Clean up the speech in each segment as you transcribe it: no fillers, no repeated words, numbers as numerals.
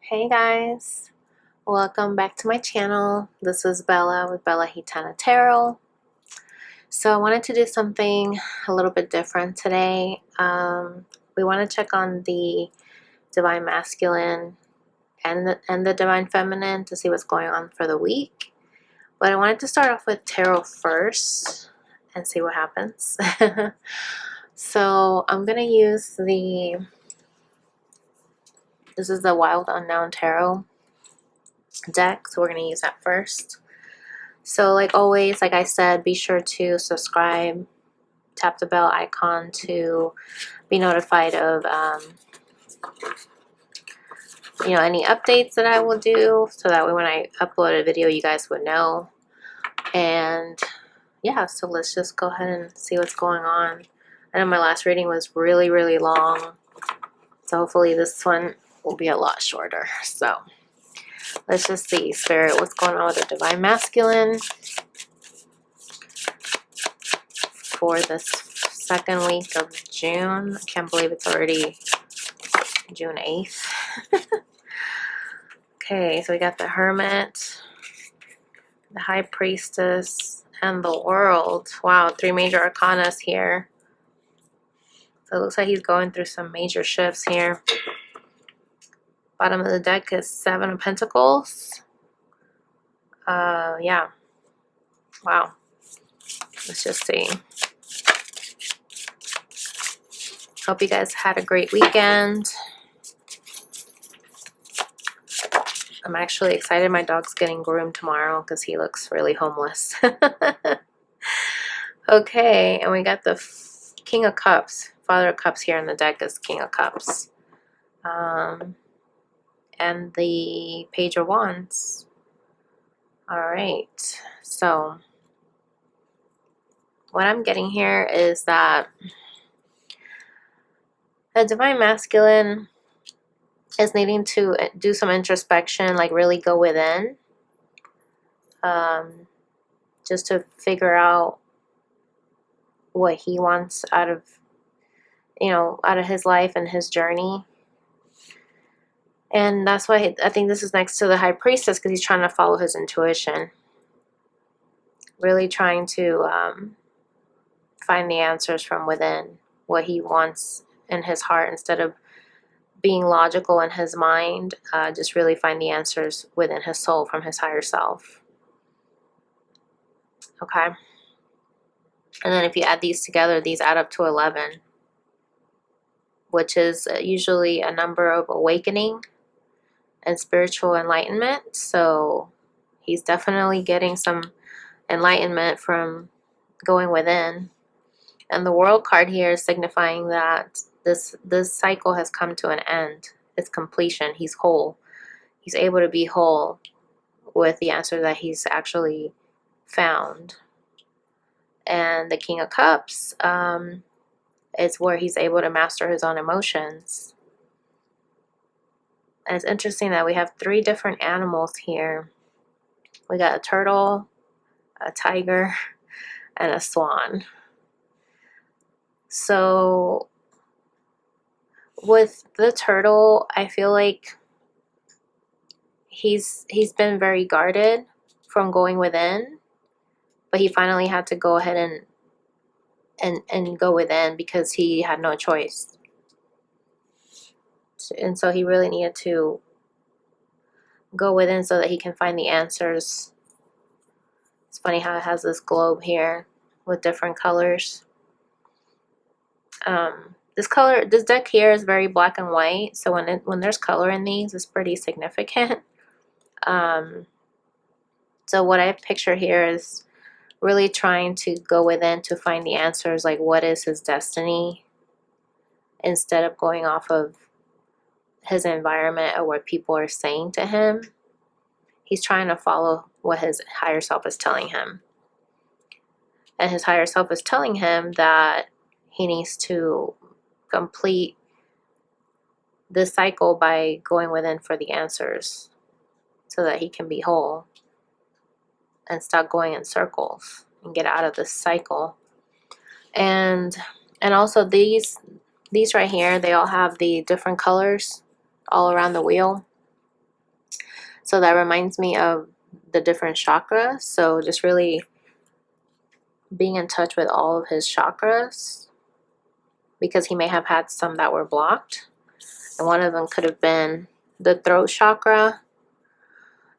Hey guys, welcome back to my channel. This is Bella with Bella Gitana Tarot. So I wanted to do something a little bit different today. We want to check on the Divine Masculine and the Divine Feminine to see what's going on for the week. But I wanted to start off with Tarot first and see what happens. So I'm going to use this is the Wild Unknown Tarot deck, so we're going to use that first. So like always, like I said, be sure to subscribe, tap the bell icon to be notified of any updates that I will do, so that way when I upload a video you guys would know. And yeah, so let's just go ahead and see what's going on. I know my last reading was really long, so hopefully this one will be a lot shorter. So let's just see, Spirit, what's going on with the Divine Masculine for this second week of June. I can't believe it's already June 8th. Okay, so we got the Hermit, the High Priestess, and the World. Wow, 3 major arcanas here. So it looks like he's going through some major shifts here. Bottom of the deck is 7 of Pentacles. Yeah. Wow. Let's just see. Hope you guys had a great weekend. I'm actually excited. My dog's getting groomed tomorrow because he looks really homeless. Okay, and we got the King of Cups. Father of Cups here in the deck is King of Cups. And the Page of Wands. Alright, so what I'm getting here is that the Divine Masculine is needing to do some introspection, like really go within, just to figure out what he wants out of his life and his journey. And that's why I think this is next to the High Priestess, because he's trying to follow his intuition, really trying to find the answers from within, what he wants in his heart, instead of being logical in his mind. Just really find the answers within his soul, from his higher self. Okay, and then if you add these together, these add up to 11, which is usually a number of awakening and spiritual enlightenment. So he's definitely getting some enlightenment from going within. And the World card here is signifying that this cycle has come to an end. It's completion. He's whole. He's able to be whole with the answer that he's actually found. And the King of Cups is where he's able to master his own emotions. And it's interesting that we have 3 different animals here. We got a turtle, a tiger, and a swan. So with the turtle, I feel like he's been very guarded from going within, but he finally had to go ahead and go within because he had no choice. And so he really needed to go within so that he can find the answers. It's funny how it has this globe here with different colors. This deck here is very black and white, so when there's color in these, it's pretty significant. So what I picture here is really trying to go within to find the answers, like what is his destiny, instead of going off of his environment or what people are saying to him. He's trying to follow what his higher self is telling him. And his higher self is telling him that he needs to complete this cycle by going within for the answers, so that he can be whole and stop going in circles and get out of this cycle. And also these right here, they all have the different colors all around the wheel. So that reminds me of the different chakras. So just really being in touch with all of his chakras, because he may have had some that were blocked. And one of them could have been the throat chakra,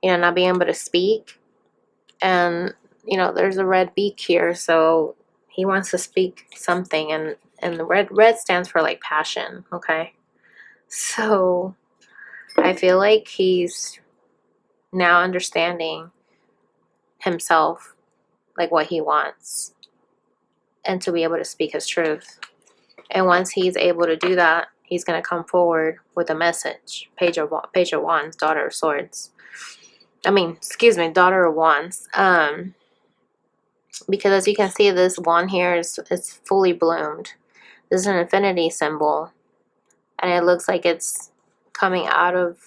you know, not being able to speak. And, you know, there's a red beak here, so he wants to speak something. And the red stands for like passion, okay? So I feel like he's now understanding himself, like what he wants, and to be able to speak his truth. And once he's able to do that, he's going to come forward with a message. Page of Wands, Daughter of Swords. I mean, excuse me, Daughter of Wands. Because as you can see, this wand here is fully bloomed. This is an infinity symbol. And it looks like it's coming out of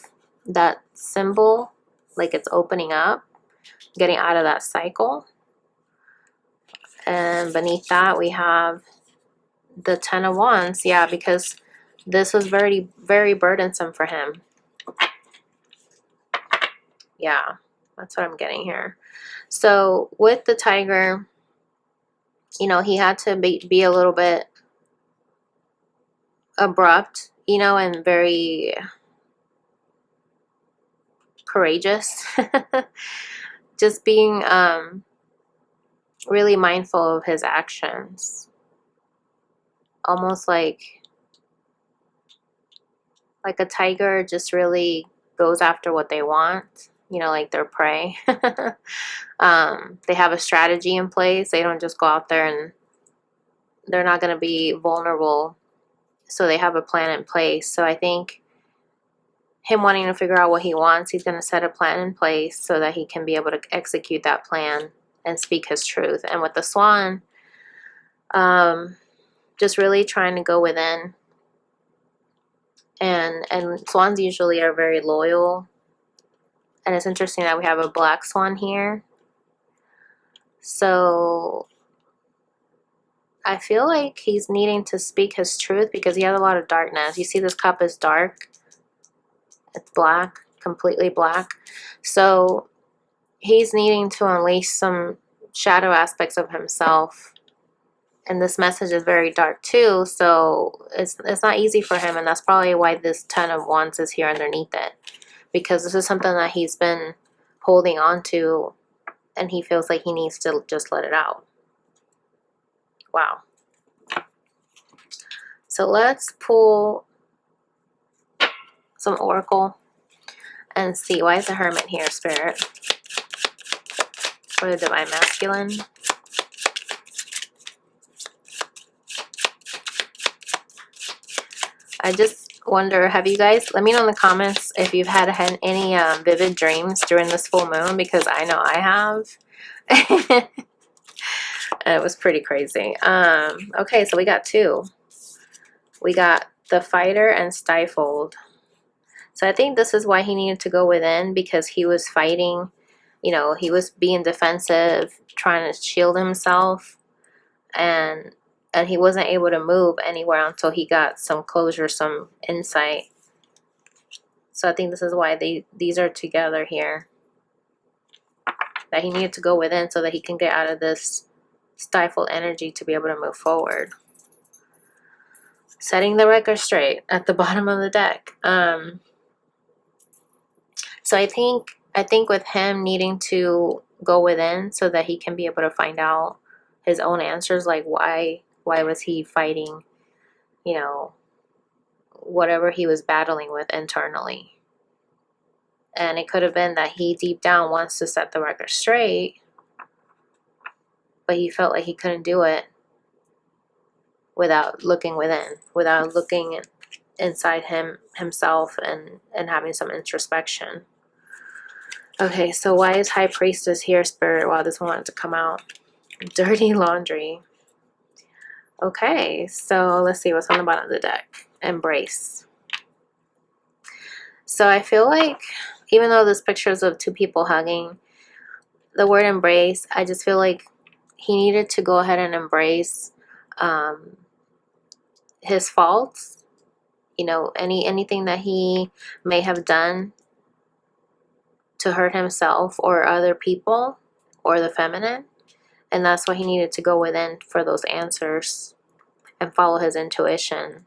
that symbol, like it's opening up, getting out of that cycle. And beneath that, we have the Ten of Wands. Yeah, because this was very, very burdensome for him. Yeah, that's what I'm getting here. So with the tiger, you know, he had to be a little bit abrupt, you know, and very courageous. Just being really mindful of his actions. Almost like a tiger just really goes after what they want, you know, like their prey. They have a strategy in place. They don't just go out there, and they're not going to be vulnerable. So they have a plan in place. So I think him wanting to figure out what he wants, he's going to set a plan in place so that he can be able to execute that plan and speak his truth. And with the swan, just really trying to go within. And swans usually are very loyal. And it's interesting that we have a black swan here. So I feel like he's needing to speak his truth because he has a lot of darkness. You see this cup is dark. It's black, completely black. So he's needing to unleash some shadow aspects of himself. And this message is very dark too. So it's not easy for him. And that's probably why this Ten of Wands is here underneath it. Because this is something that he's been holding on to. And he feels like he needs to just let it out. Wow. So let's pull some oracle and see. Why is the Hermit here, Spirit? For the Divine Masculine. I just wonder, have you guys, let me know in the comments if you've had any vivid dreams during this full moon, because I know I have. It was pretty crazy. Okay, so we got two. We got the Fighter and Stifled. So I think this is why he needed to go within, because he was fighting, you know, he was being defensive, trying to shield himself, and he wasn't able to move anywhere until he got some closure, some insight. So I think this is why these are together here. That he needed to go within so that he can get out of this stifled energy to be able to move forward. Setting the record straight at the bottom of the deck. So I think with him needing to go within so that he can be able to find out his own answers, like why was he fighting, you know, whatever he was battling with internally. And it could have been that he deep down wants to set the record straight, but he felt like he couldn't do it without looking within, without looking inside himself and having some introspection. Okay, so why is High Priestess here, Spirit? Wow, this one wanted to come out. Dirty laundry. Okay, so let's see what's on the bottom of the deck. Embrace. So I feel like, even though this picture is of two people hugging, the word embrace, I just feel like he needed to go ahead and embrace his faults. You know, anything that he may have done to hurt himself or other people or the feminine. And that's why he needed to go within for those answers and follow his intuition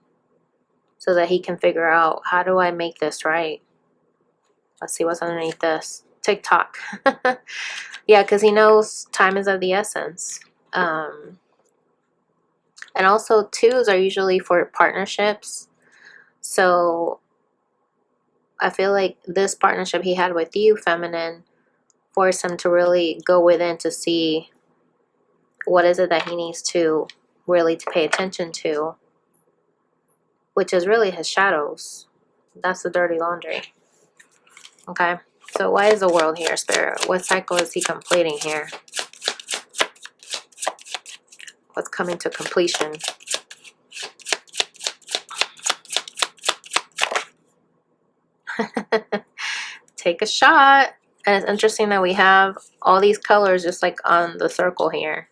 so that he can figure out, how do I make this right? Let's see what's underneath this. TikTok. Yeah, because he knows time is of the essence. And also, twos are usually for partnerships. So I feel like this partnership he had with you, feminine, forced him to really go within to see what is it that he needs to really to pay attention to, which is really his shadows. That's the dirty laundry. Okay, so why is the world here, Spirit? What cycle is he completing here? What's coming to completion? Take a shot. And it's interesting that we have all these colors just like on the circle here.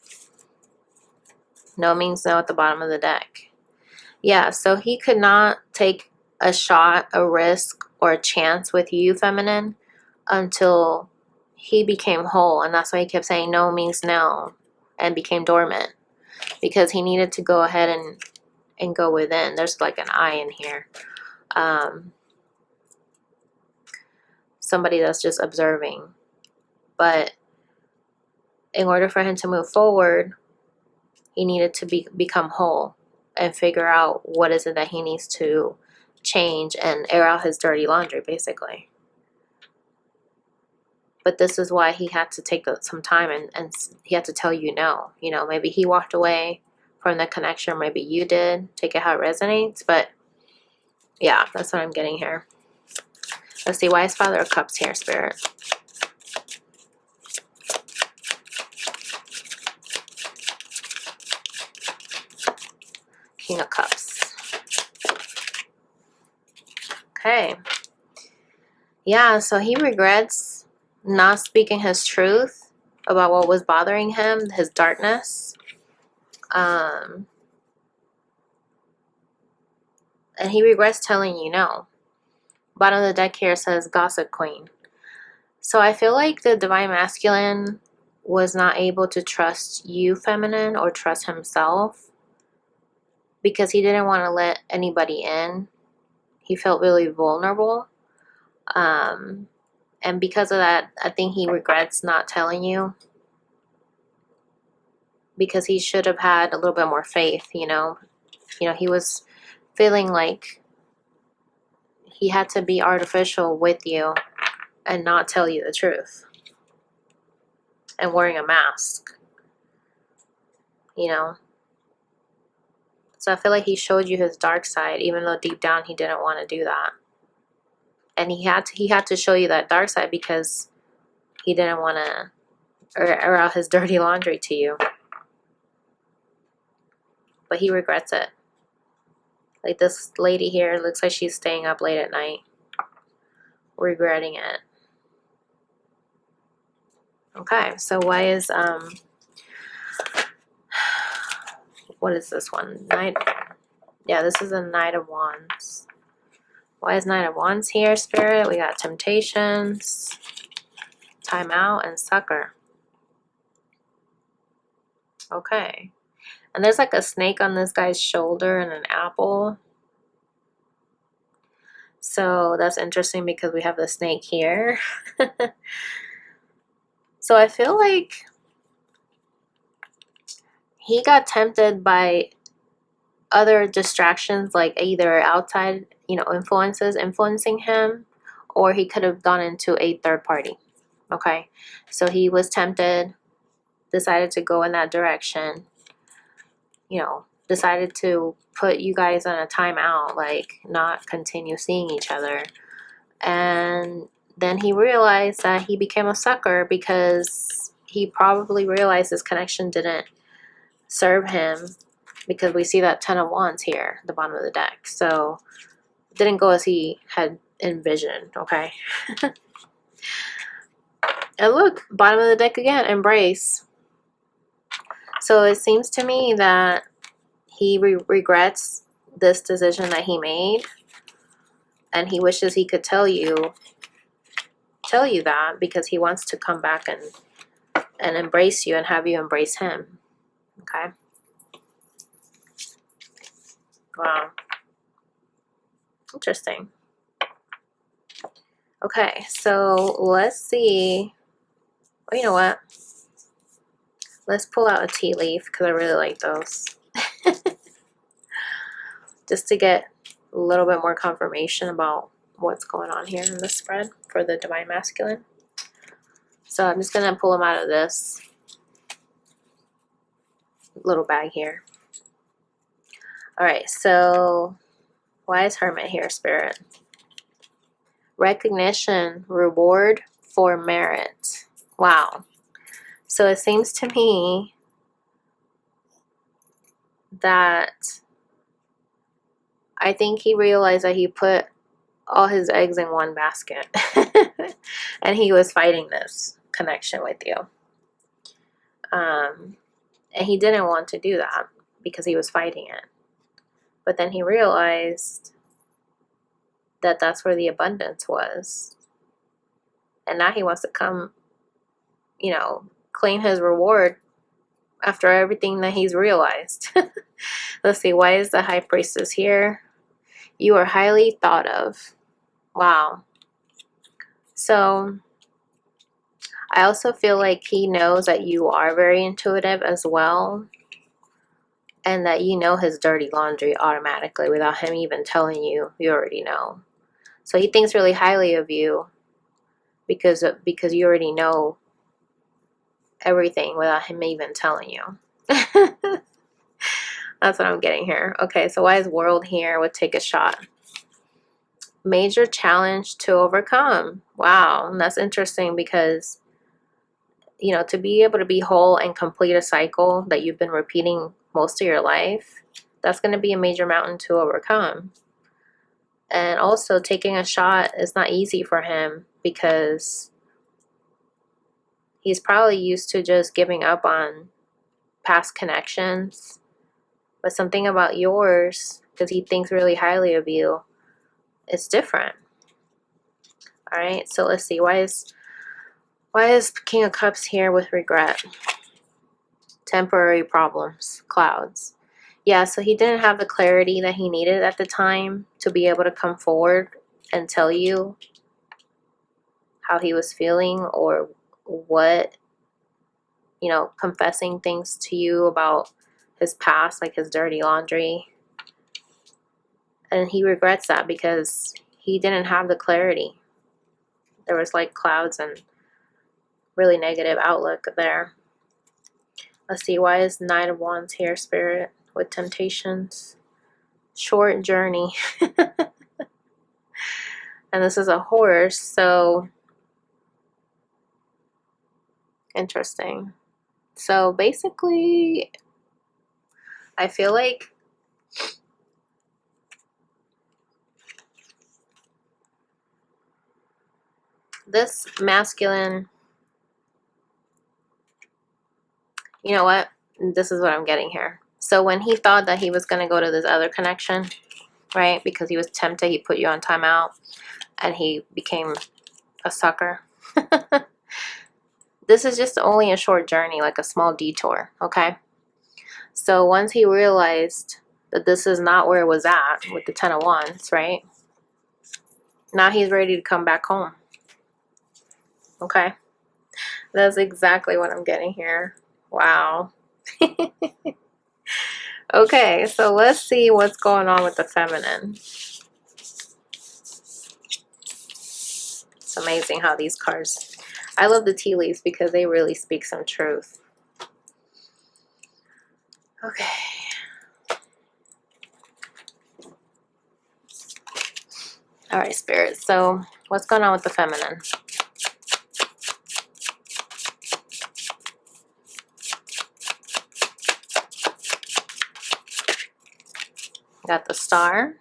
No means no at the bottom of the deck. Yeah, so he could not take a shot, a risk, or a chance with you, feminine, until he became whole. And that's why he kept saying no means no and became dormant. Because he needed to go ahead and go within. There's like an eye in here. Somebody that's just observing. But in order for him to move forward, he needed to become whole and figure out what is it that he needs to change and air out his dirty laundry, basically. But this is why he had to take some time and he had to tell you no. You know, maybe he walked away from the connection, maybe you did. Take it how it resonates. But yeah, that's what I'm getting here. Let's see, why is Father of Cups here, Spirit? King of Cups. Okay. Yeah, so he regrets not speaking his truth about what was bothering him, his darkness. And he regrets telling you no. Bottom of the deck here says Gossip Queen. So I feel like the Divine Masculine was not able to trust you, feminine, or trust himself because he didn't want to let anybody in. He felt really vulnerable. And because of that, I think he regrets not telling you because he should have had a little bit more faith, you know. You know, he was feeling like he had to be artificial with you and not tell you the truth. And wearing a mask, you know. So I feel like he showed you his dark side, even though deep down he didn't want to do that. And he had to show you that dark side because he didn't want to air out his dirty laundry to you. But he regrets it. Like this lady here, looks like she's staying up late at night, regretting it. Okay, so why is what is this one? Yeah, this is a Knight of Wands. Why is Knight of Wands here, Spirit? We got Temptations, Time Out, and Sucker. Okay. And there's like a snake on this guy's shoulder and an apple. So that's interesting because we have the snake here. So I feel like he got tempted by other distractions, like either outside, you know, influences influencing him, or he could have gone into a third party. Okay. So he was tempted, decided to go in that direction, you know, decided to put you guys on a timeout, like not continue seeing each other. And then he realized that he became a sucker because he probably realized this connection didn't serve him, because we see that Ten of Wands here at the bottom of the deck. So it didn't go as he had envisioned, okay? And look, bottom of the deck again, Embrace. So it seems to me that he regrets this decision that he made, and he wishes he could tell you tell you that because he wants to come back and embrace you and have you embrace him. Okay. Wow. Interesting. Okay, so let's see. Oh, you know what? Let's pull out a tea leaf because I really like those. Just to get a little bit more confirmation about what's going on here in this spread for the Divine Masculine. So I'm just going to pull them out of this little bag here. All right, so why is Hermit here, Spirit? Recognition, reward for merit. Wow. So it seems to me that I think he realized that he put all his eggs in one basket and he was fighting this connection with you. And he didn't want to do that because he was fighting it. But then he realized that that's where the abundance was. And now he wants to come, you know, claim his reward after everything that he's realized. Let's see, why is the High Priestess here? You are highly thought of. Wow. So I also feel like he knows that you are very intuitive as well. And that you know his dirty laundry automatically without him even telling you. You already know. So he thinks really highly of you because you already know everything without him even telling you. That's what I'm getting here. Okay, so why is World here with Take a Shot? Major challenge to overcome. Wow, and that's interesting because, you know, to be able to be whole and complete a cycle that you've been repeating most of your life, that's going to be a major mountain to overcome. And also taking a shot is not easy for him because he's probably used to just giving up on past connections. But something about yours, because he thinks really highly of you, it's different. All right, so let's see. Why is King of Cups here with regret? Temporary problems, clouds. Yeah, so he didn't have the clarity that he needed at the time to be able to come forward and tell you how he was feeling or what, you know, confessing things to you about his past, like his dirty laundry. And he regrets that because he didn't have the clarity. There was like clouds and really negative outlook there. Let's see, why is Knight of Wands here, Spirit, with temptations? Short journey. And this is a horse, so interesting. So basically, I feel like this masculine, you know what? This is what I'm getting here. So when he thought that he was going to go to this other connection, right? Because he was tempted, he put you on timeout and he became a sucker. This is just only a short journey, like a small detour, okay? So once he realized that this is not where it was at with the Ten of Wands, right? Now he's ready to come back home. Okay? That's exactly what I'm getting here. Wow. Okay, so let's see what's going on with the feminine. It's amazing how these cards... I love the tea leaves because they really speak some truth. Okay. All right, Spirit. So what's going on with the feminine? Got the Star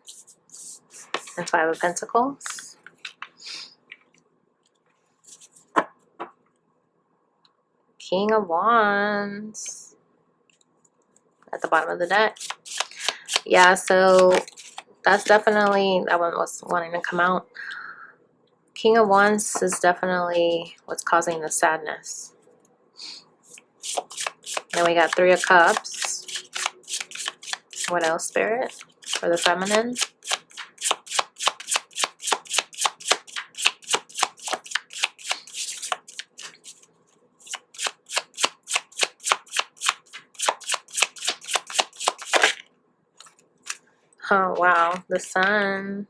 and Five of Pentacles. King of Wands at the bottom of the deck. Yeah, so that's definitely, that one was wanting to come out. King of Wands is definitely what's causing the sadness. Then we got Three of Cups. What else, Spirit? For the feminine. Oh, wow. The Sun.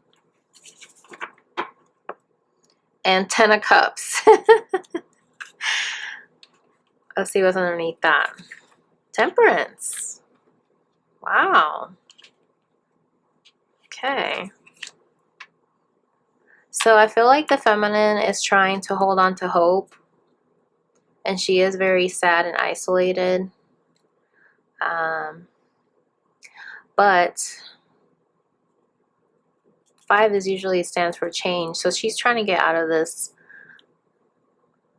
And 10 of Cups. Let's see what's underneath that. Temperance. Wow. Okay. So I feel like the feminine is trying to hold on to hope. And she is very sad and isolated. But 5 is usually stands for change. So she's trying to get out of this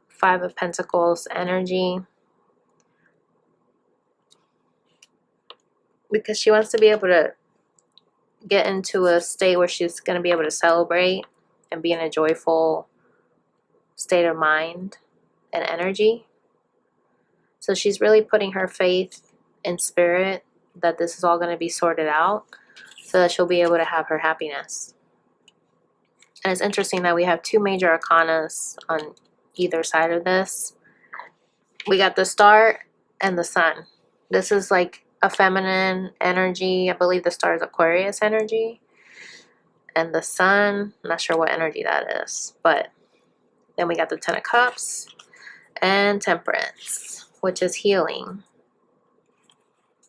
5 of Pentacles energy. Because she wants to be able to get into a state where she's going to be able to celebrate and be in a joyful state of mind and energy. So she's really putting her faith in spirit that this is all going to be sorted out so that she'll be able to have her happiness. And it's interesting that we have 2 major arcanas on either side of this. We got the Star and the Sun. This is like a feminine energy. I believe the Star is Aquarius energy. And the Sun, I'm not sure what energy that is. But then we got the 10 of Cups and Temperance, which is healing.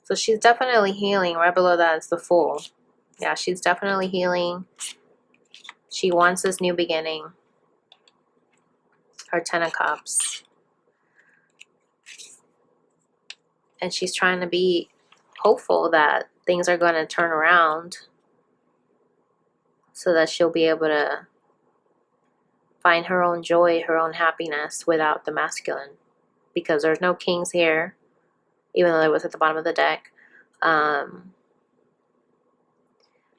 So she's definitely healing. Right below that is the Fool. Yeah, she's definitely healing. She wants this new beginning. Her 10 of Cups. And she's trying to be hopeful that things are going to turn around so that she'll be able to find her own joy, her own happiness without the masculine. Because there's no kings here, even though it was at the bottom of the deck.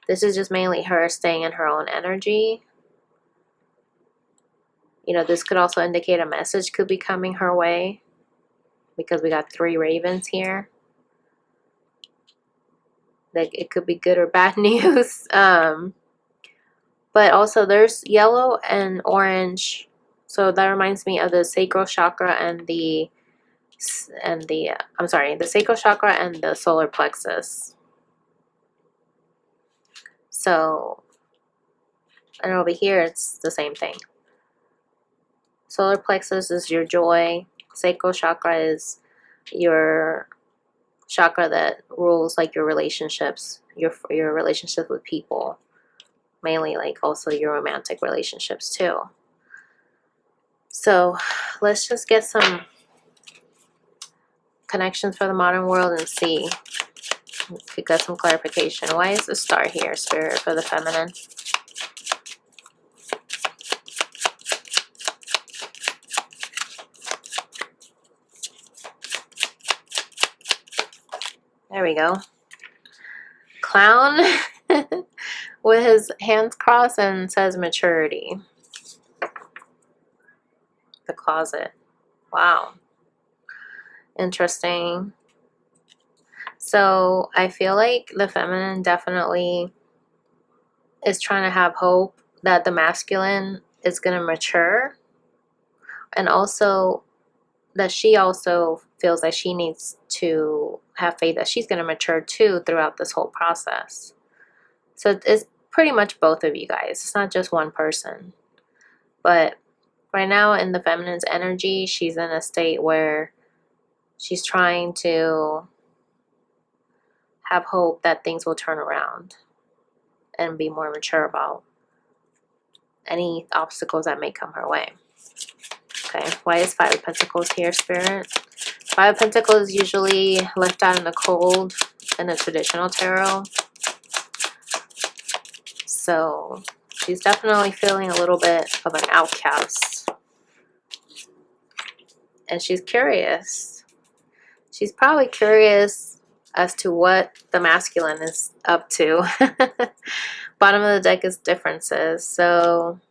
This is just mainly her staying in her own energy. You know, this could also indicate a message could be coming her way. Because we got 3 ravens here. Like it could be good or bad news. But also there's yellow and orange. So that reminds me of the sacral chakra and the sacral chakra and the solar plexus. So, and over here it's the same thing. Solar plexus is your joy. Sacral chakra is your chakra that rules like your relationships, your relationship with people, mainly like also your romantic relationships too. So let's just get some connections for the modern world and see if we got some clarification. Why is the Star here, Spirit, for the feminine? There we go. Clown with his hands crossed and says maturity. The Closet. Wow. Interesting. So I feel like the feminine definitely is trying to have hope that the masculine is going to mature. And also that she also feels like she needs to have faith that she's going to mature too throughout this whole process. So it's pretty much both of you guys. It's not just one person. But right now in the feminine's energy, she's in a state where she's trying to have hope that things will turn around and be more mature about any obstacles that may come her way. Okay, why is 5 of Pentacles here, Spirit? 5 of Pentacles is usually left out in the cold in the traditional tarot. So she's definitely feeling a little bit of an outcast. And she's curious. She's probably curious as to what the masculine is up to. Bottom of the deck is differences. So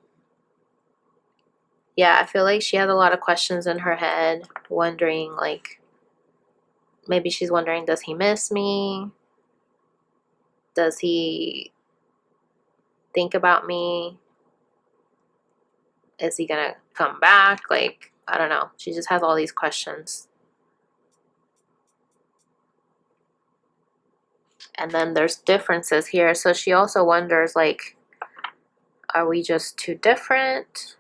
Yeah, I feel like she has a lot of questions in her head, wondering, like, maybe she's wondering, does he miss me? Does he think about me? Is he gonna come back? Like, I don't know. She just has all these questions. And then there's differences here. So she also wonders, like, are we just too different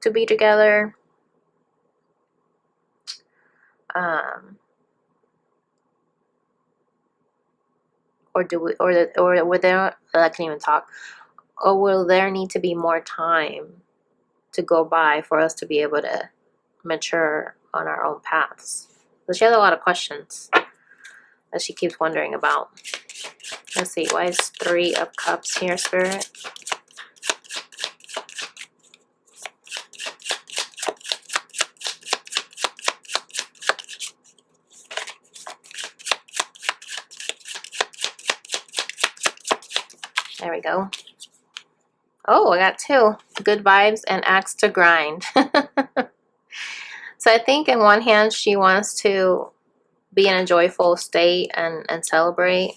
to be together? Or do we, or will there, I can't even talk. Or will there need to be more time to go by for us to be able to mature on our own paths? So she has a lot of questions that she keeps wondering about. Let's see, why is 3 of Cups here, Spirit? There we go. Oh, I got 2. Good vibes and axe to grind. So I think in one hand, she wants to be in a joyful state and celebrate.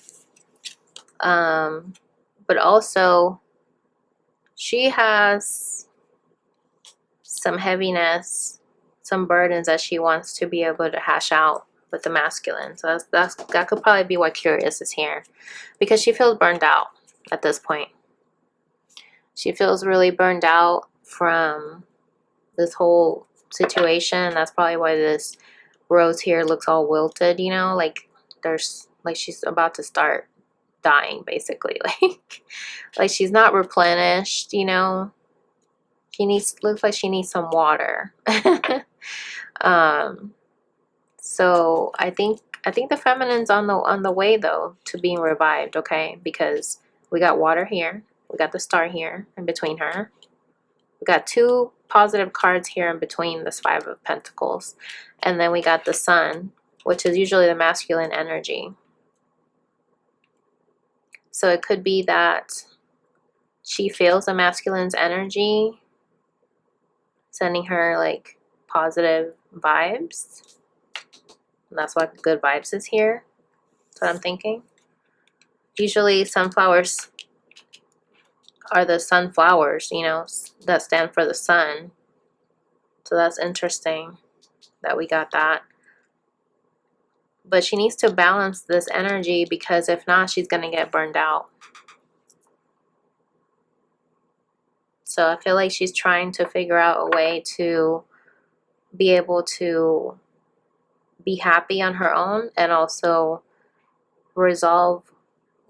But also, she has some heaviness, some burdens that she wants to be able to hash out with the masculine. So that could probably be why Curious is here, because she feels burned out at this point. She feels really burned out from this whole situation. That's probably why this rose here looks all wilted, you know, like there's, like, she's about to start dying, basically. Like she's not replenished, you know. She needs, looks like she needs some water. So I think the feminine's on the way, though, to being revived, okay? Because we got water here, we got the star here in between her. We got 2 positive cards here in between this 5 of Pentacles. And then we got the Sun, which is usually the masculine energy. So it could be that she feels the masculine's energy sending her, like, positive vibes. And that's why good vibes is here. That's what I'm thinking. Usually sunflowers are the sunflowers, you know, that stand for the sun. So that's interesting that we got that. But she needs to balance this energy, because if not, she's going to get burned out. So I feel like she's trying to figure out a way to be able to be happy on her own and also resolve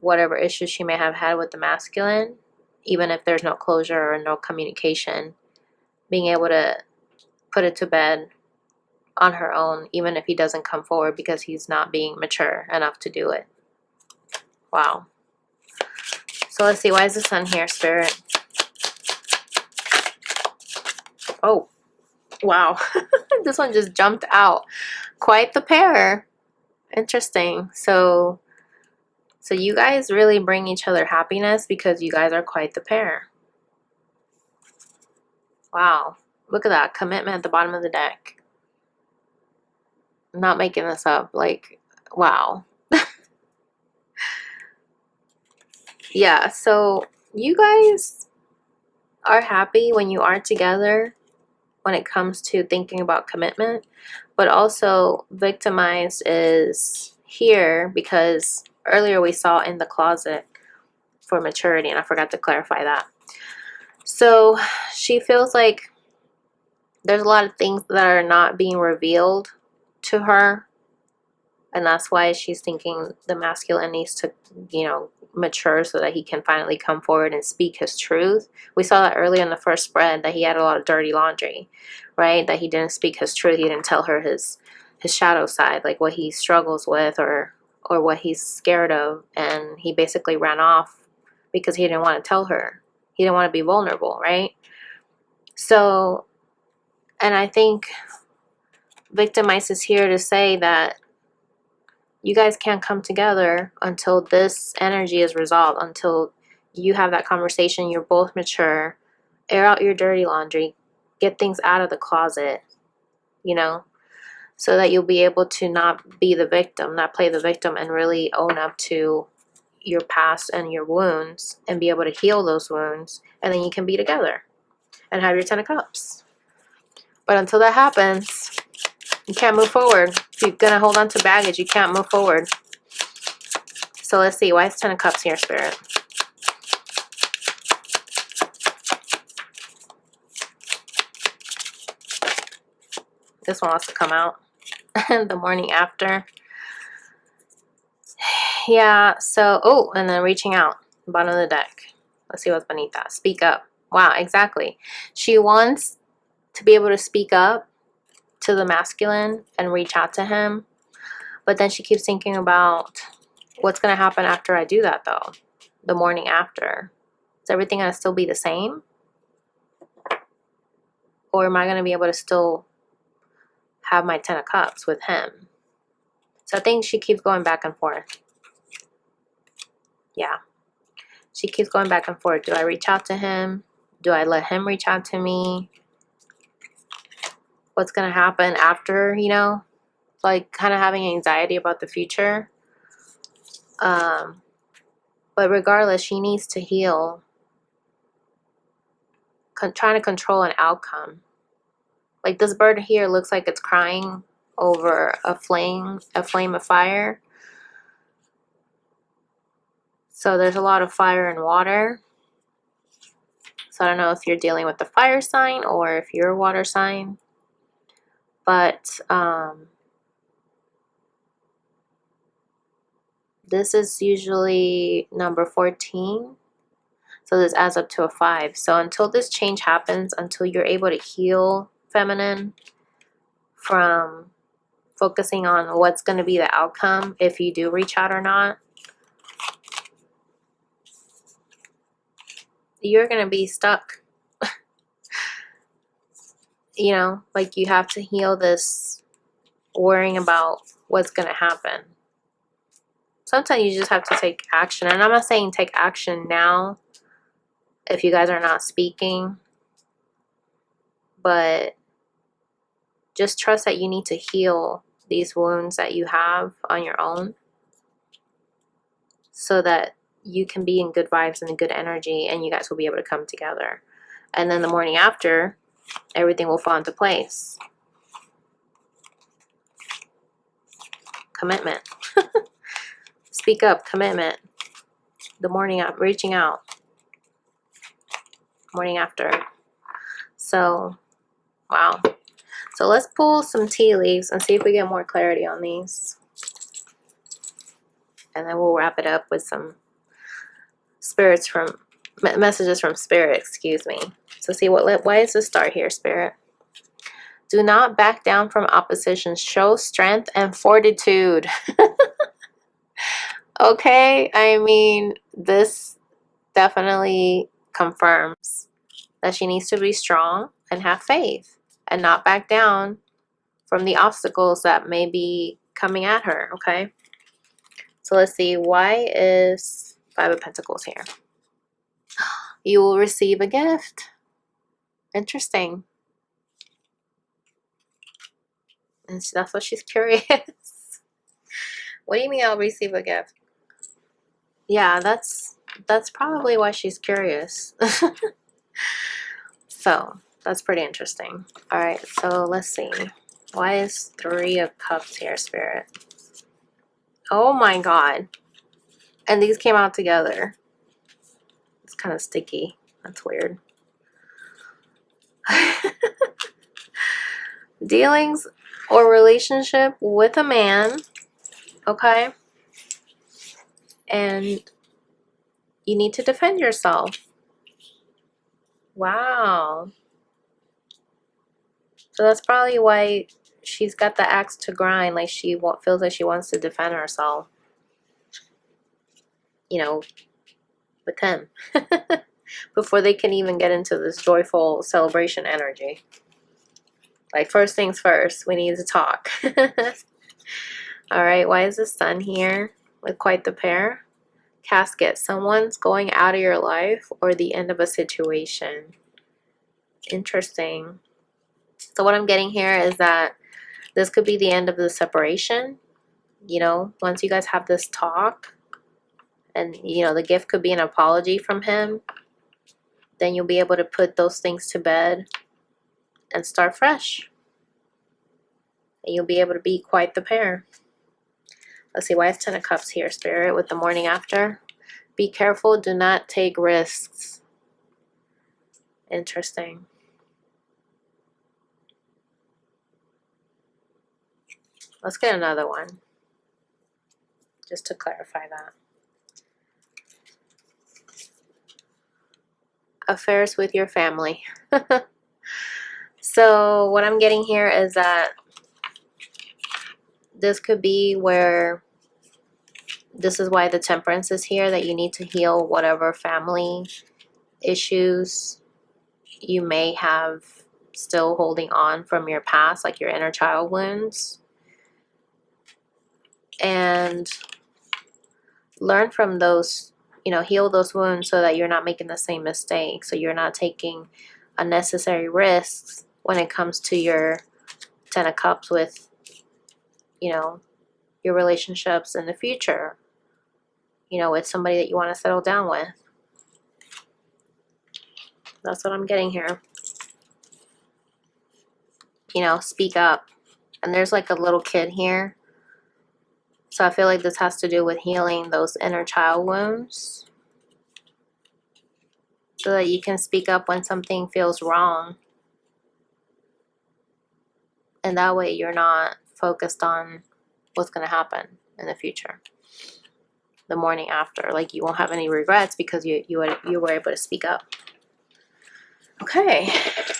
whatever issues she may have had with the masculine, even if there's no closure or no communication, being able to put it to bed on her own, even if he doesn't come forward, because he's not being mature enough to do it. Wow. So let's see, why is the Sun here, Spirit? Oh, wow. This one just jumped out. Quite the pair. Interesting. So you guys really bring each other happiness because you guys are quite the pair. Wow. Look at that. Commitment at the bottom of the deck. I'm not making this up. Like, wow. Yeah, so you guys are happy when you are together when it comes to thinking about commitment, but also victimized is here because earlier we saw in the closet for maturity, and I forgot to clarify that. So she feels like there's a lot of things that are not being revealed to her, and that's why she's thinking the masculine needs to, you know, mature so that he can finally come forward and speak his truth. We saw that earlier in the first spread, that he had a lot of dirty laundry, right? That he didn't speak his truth. He didn't tell her his shadow side, like what he struggles with or what he's scared of, and he basically ran off because he didn't want to tell her. He didn't want to be vulnerable, right? So, and I think Victimize is here to say that you guys can't come together until this energy is resolved, until you have that conversation, you're both mature, air out your dirty laundry, get things out of the closet, you know, so that you'll be able to not be the victim, not play the victim, and really own up to your past and your wounds and be able to heal those wounds. And then you can be together and have your 10 of Cups. But until that happens, you can't move forward. If you're going to hold on to baggage, you can't move forward. So let's see. Why is 10 of Cups here, Spirit? This one wants to come out. The morning after. Yeah, so, oh, and then reaching out. Bottom of the deck. Let's see what's beneath that. Speak up. Wow, exactly. She wants to be able to speak up to the masculine and reach out to him. But then she keeps thinking about what's going to happen after I do that, though. The morning after. Is everything going to still be the same? Or am I going to be able to still have my 10 of Cups with him? So I think she keeps going back and forth. Yeah. She keeps going back and forth. Do I reach out to him? Do I let him reach out to me? What's going to happen after, you know? Like, kind of having anxiety about the future. But regardless, she needs to heal. Trying to control an outcome. Like, this bird here looks like it's crying over a flame of fire. So there's a lot of fire and water. So I don't know if you're dealing with the fire sign or if you're a water sign. But this is usually number 14. So this adds up to a 5. So until this change happens, until you're able to heal feminine from focusing on what's going to be the outcome, if you do reach out or not, you're going to be stuck. You know, like you have to heal this worrying about what's going to happen. Sometimes you just have to take action. And I'm not saying take action now if you guys are not speaking. But just trust that you need to heal these wounds that you have on your own. So that you can be in good vibes and good energy. And you guys will be able to come together. And then the morning after, everything will fall into place. Commitment. Speak up. Commitment. The morning after. Reaching out. Morning after. So, wow. So let's pull some tea leaves and see if we get more clarity on these. And then we'll wrap it up with some spirits from, messages from Spirit, excuse me. So see, why is this star here, Spirit? Do not back down from opposition. Show strength and fortitude. Okay, I mean, this definitely confirms that she needs to be strong and have faith and not back down from the obstacles that may be coming at her, okay? So let's see, why is 5 of Pentacles here? You will receive a gift. Interesting. And that's what she's curious. What do you mean I'll receive a gift? Yeah, that's probably why she's curious. So, that's pretty interesting. Alright, so let's see. Why is 3 of Cups here, Spirit? Oh my god. And these came out together. It's kind of sticky. That's weird. Dealings or relationship with a man. Okay? And you need to defend yourself. Wow. So that's probably why she's got the axe to grind. Like she feels like she wants to defend herself. You know, with him. Before they can even get into this joyful celebration energy. Like, first things first, we need to talk. Alright, why is the Sun here with quite the pair? Casket. Someone's going out of your life or the end of a situation. Interesting. So what I'm getting here is that this could be the end of the separation. You know, once you guys have this talk, and, you know, the gift could be an apology from him, then you'll be able to put those things to bed and start fresh. And you'll be able to be quite the pair. Let's see, why is 10 of Cups here, Spirit, with the morning after? Be careful, do not take risks. Interesting. Let's get another one, just to clarify that. Affairs with your family. So what I'm getting here is that this could be where, this is why the Temperance is here, that you need to heal whatever family issues you may have still holding on from your past, like your inner child wounds, and learn from those, you know, heal those wounds so that you're not making the same mistake, so you're not taking unnecessary risks when it comes to your 10 of Cups with, you know, your relationships in the future, you know, with somebody that you want to settle down with. That's what I'm getting here. You know, speak up. And there's like a little kid here. So I feel like this has to do with healing those inner child wounds, so that you can speak up when something feels wrong. And that way you're not focused on what's going to happen in the future. The morning after, like, you won't have any regrets because you were able to speak up. Okay,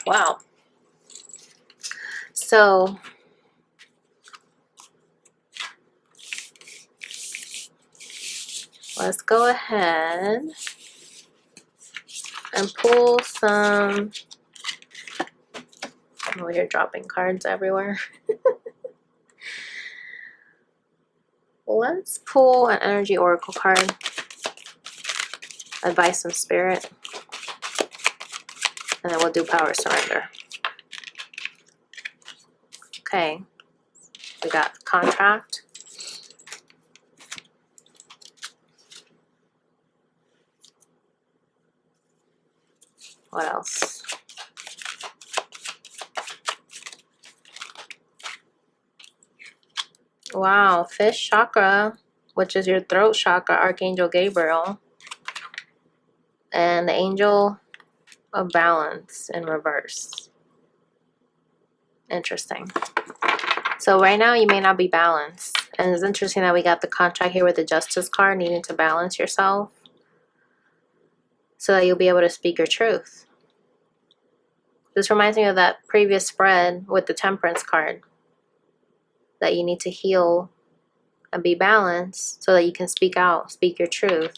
wow. So let's go ahead and pull some. I'm over here dropping cards everywhere. Let's pull an energy oracle card. Advice from Spirit. And then we'll do power surrender. Okay. We got contract. What else? Wow, fish chakra, which is your throat chakra, Archangel Gabriel. And the angel of balance in reverse. Interesting. So right now you may not be balanced. And it's interesting that we got the contract here with the Justice card, needing to balance yourself so that you'll be able to speak your truth. This reminds me of that previous spread with the Temperance card, that you need to heal and be balanced so that you can speak out, speak your truth.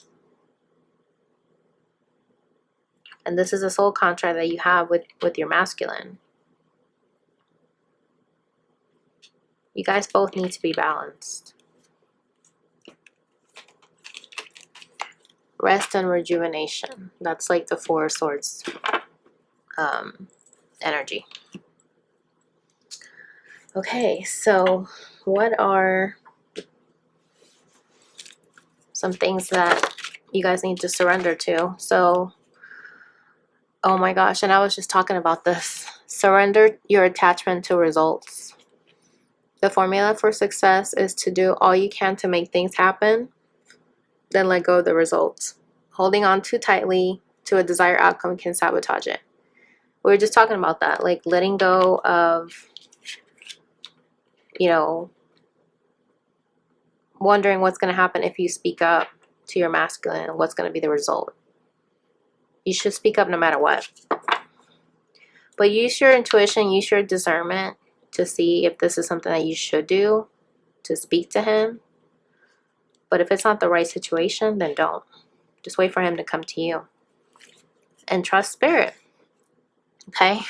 And this is a soul contract that you have with your masculine. You guys both need to be balanced. Rest and rejuvenation. That's like the Four of Swords energy. Okay, so what are some things that you guys need to surrender to? So, oh my gosh, and I was just talking about this. Surrender your attachment to results. The formula for success is to do all you can to make things happen, then let go of the results. Holding on too tightly to a desired outcome can sabotage it. We were just talking about that, like letting go of, you know, wondering what's going to happen if you speak up to your masculine and what's going to be the result. You should speak up no matter what. But use your intuition, use your discernment to see if this is something that you should do, to speak to him. But if it's not the right situation, then don't. Just wait for him to come to you. And trust Spirit. Okay?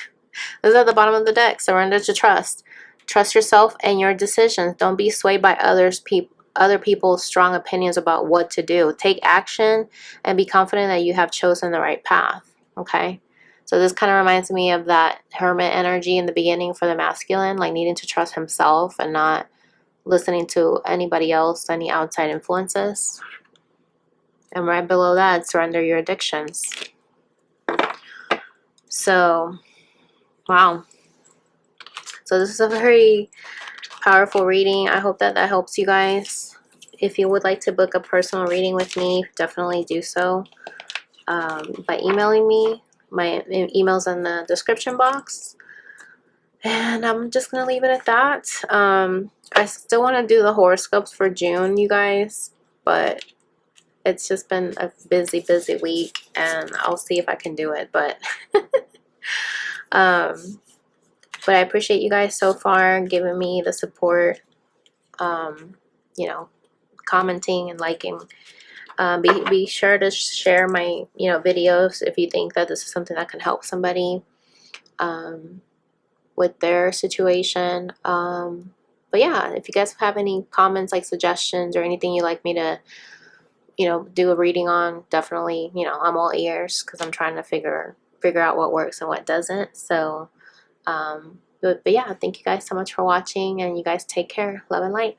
This is at the bottom of the deck. Surrender to trust. Trust yourself and your decisions. Don't be swayed by other people's strong opinions about what to do. Take action and be confident that you have chosen the right path. Okay? So this kind of reminds me of that hermit energy in the beginning for the masculine, like needing to trust himself and not listening to anybody else, any outside influences. And right below that, surrender your addictions. So, wow. So this is a very powerful reading. I hope that that helps you guys. If you would like to book a personal reading with me, definitely do so by emailing me. My email's in the description box. And I'm just going to leave it at that. I still want to do the horoscopes for June, you guys. But it's just been a busy week. And I'll see if I can do it. But I appreciate you guys so far giving me the support. You know, commenting and liking. Be sure to share my videos if you think that this is something that can help somebody with their situation. But yeah, if you guys have any comments, like suggestions or anything you'd like me to do a reading on, definitely, I'm all ears, because I'm trying to figure out what works and what doesn't. So but yeah, thank you guys so much for watching, and you guys take care. Love and light.